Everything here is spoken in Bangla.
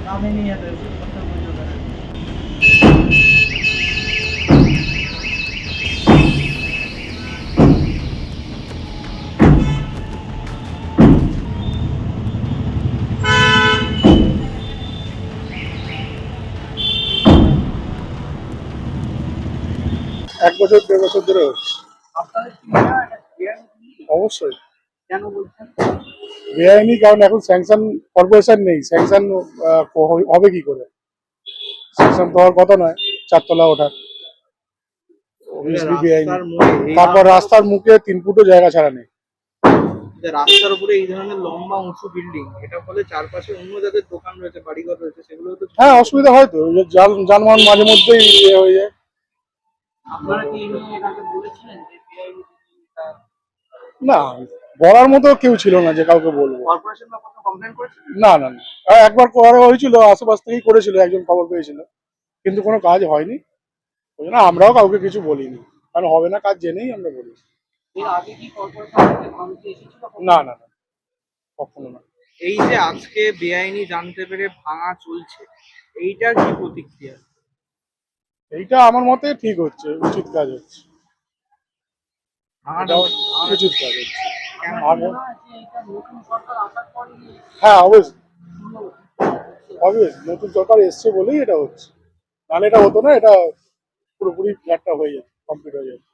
काम ही नहीं है तो এক বছর দেড় বছর ধরে হচ্ছে। অবশ্যই কেন বলছেন? বেআইনি, কারণ এখন স্যাংশন কর্পোরেশন নেই। স্যাংশন হবে কি করে? স্যাংশন তো হওয়ার কথা নয় চারতলা ওঠার, বেআইনি। তারপর রাস্তার মুখে 3 ফুটও জায়গা ছাড়া নেই। রাস্তার উপরে এই ধরনের লম্বা উঁচু বিল্ডিং, এটা ফলে চারপাশে অন্য যাদের দোকান রয়েছে, বাড়িঘর রয়েছে, সেগুলো তো হ্যাঁ, অসুবিধা হয় তো। যানবাহন মাঝে মধ্যেই হয়ে যায়। আপনারা কি এটাকে বলেছিলেন যে না, বলার মতো কেউ ছিল না যে কাউকে বলবো। কর্পোরেশন বা কোনো কমপ্লেইন করেছেন? না না না, একবার করা হয়েছিল, আশেপাশ থেকেই করেছিল, একজন খবর পেয়েছিল, কিন্তু কোনো কাজ হয়নি। ওই জন্য আমরাও কাউকে কিছু বলিনি, কারণ হবে না কাজ জেনেই আমরা বলি। এর আগে কি কর্পোরেশন এসেছিল? না না না, কখনো না। এই যে আজকে বেআইনি জানতে পেরে ভাঙা চলছে, এইটার কি প্রতিক্রিয়া? এইটা আমার মতে ঠিক হচ্ছে, উচিত কাজ হচ্ছে। ভাঙাটা উচিত কাজ হচ্ছে। হ্যাঁ, হ্যাঁ, অবভিয়াস নতুন সরকার এসছে বলেই এটা হচ্ছে, নাহলে এটা হতো না। এটা পুরোপুরি ফ্ল্যাটটা হয়ে যাবে, কমপ্লিট হয়ে যাবে।